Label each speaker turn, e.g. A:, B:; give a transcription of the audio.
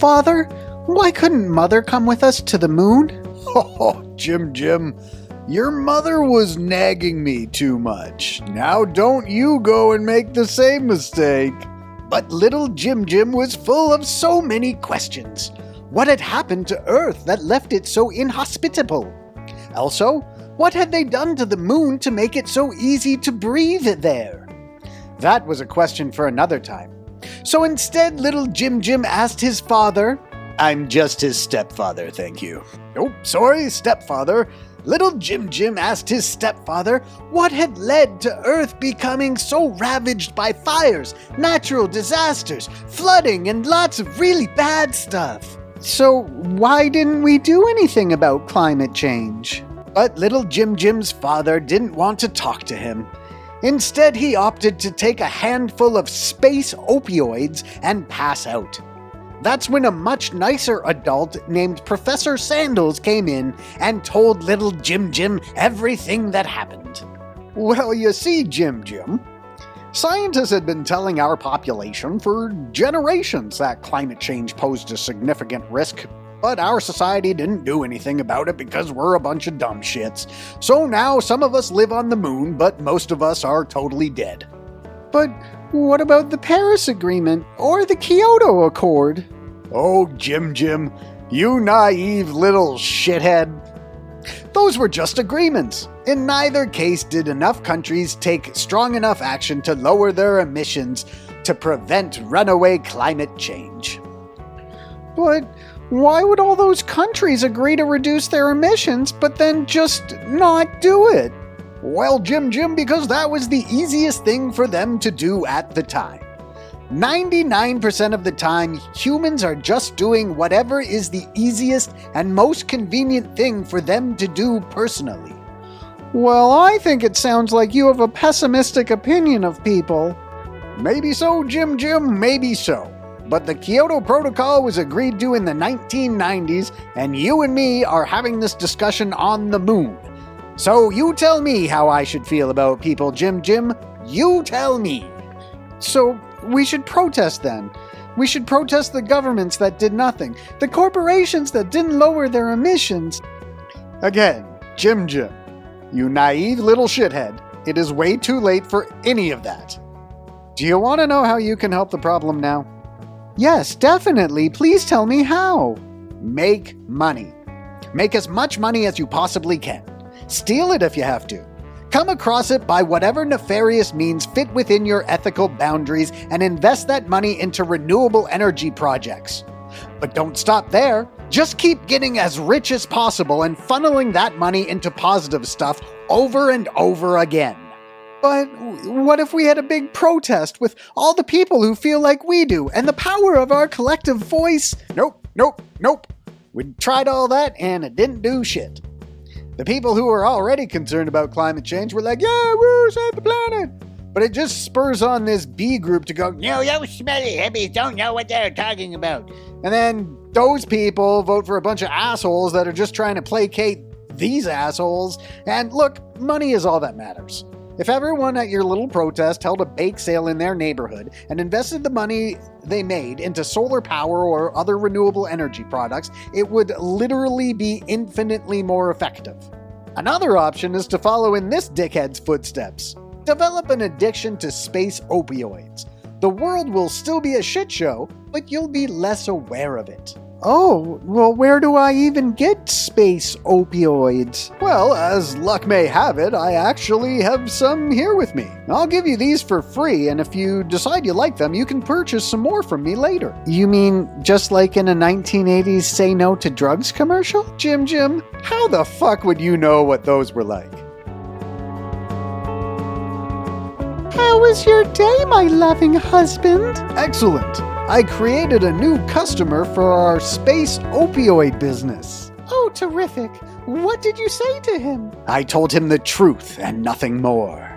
A: Father, why couldn't Mother come with us to the moon?
B: Oh, Jim, your mother was nagging me too much. Now don't you go and make the same mistake.
A: But little Jim was full of so many questions. What had happened to Earth that left it so inhospitable? Also, what had they done to the moon to make it so easy to breathe there? That was a question for another time. So instead, little Jim asked his father,
B: I'm just his stepfather, thank you.
A: Oh, sorry, stepfather. Little Jim asked his stepfather what had led to Earth becoming so ravaged by fires, natural disasters, flooding, and lots of really bad stuff. So why didn't we do anything about climate change? But little Jim's father didn't want to talk to him. Instead, he opted to take a handful of space opioids and pass out. That's when a much nicer adult named Professor Sandals came in and told little Jim everything that happened.
B: Well, you see, Jim, scientists had been telling our population for generations that climate change posed a significant risk, but our society didn't do anything about it because we're a bunch of dumb shits. So now some of us live on the moon, but most of us are totally dead.
A: But what about the Paris Agreement or the Kyoto Accord?
B: Oh, Jim, you naive little shithead. Those were just agreements. In neither case did enough countries take strong enough action to lower their emissions to prevent runaway climate change.
A: But why would all those countries agree to reduce their emissions but then just not do it?
B: Well, Jim, because that was the easiest thing for them to do at the time. 99% of the time, humans are just doing whatever is the easiest and most convenient thing for them to do personally.
A: Well, I think it sounds like you have a pessimistic opinion of people.
B: Maybe so, Jim, maybe so. But the Kyoto Protocol was agreed to in the 1990s, and you and me are having this discussion on the moon. So you tell me how I should feel about people, Jim. You tell me.
A: So we should protest then. We should protest the governments that did nothing, the corporations that didn't lower their emissions.
B: Again, Jim, you naive little shithead, it is way too late for any of that. Do you want to know how you can help the problem now?
A: Yes, definitely. Please tell me how.
B: Make money. Make as much money as you possibly can. Steal it if you have to. Come across it by whatever nefarious means fit within your ethical boundaries and invest that money into renewable energy projects. But don't stop there. Just keep getting as rich as possible and funneling that money into positive stuff over and over again.
A: But what if we had a big protest with all the people who feel like we do and the power of our collective voice?
B: Nope. We tried all that and it didn't do shit. The people who were already concerned about climate change were like, yeah, woo, save the planet. But it just spurs on this B group to go, no, those smelly hippies don't know what they're talking about. And then those people vote for a bunch of assholes that are just trying to placate these assholes. And look, money is all that matters. If everyone at your little protest held a bake sale in their neighborhood and invested the money they made into solar power or other renewable energy products, it would literally be infinitely more effective. Another option is to follow in this dickhead's footsteps. Develop an addiction to space opioids. The world will still be a shit show, but you'll be less aware of it.
A: Oh, well, where do I even get space opioids?
B: Well, as luck may have it, I actually have some here with me. I'll give you these for free, and if you decide you like them, you can purchase some more from me later.
A: You mean just like in a 1980s Say No to Drugs commercial?
B: Jim, how the fuck would you know what those were like?
A: How was your day, my loving husband?
B: Excellent. I created a new customer for our space opioid business.
A: Oh, terrific. What did you say to him?
B: I told him the truth and nothing more.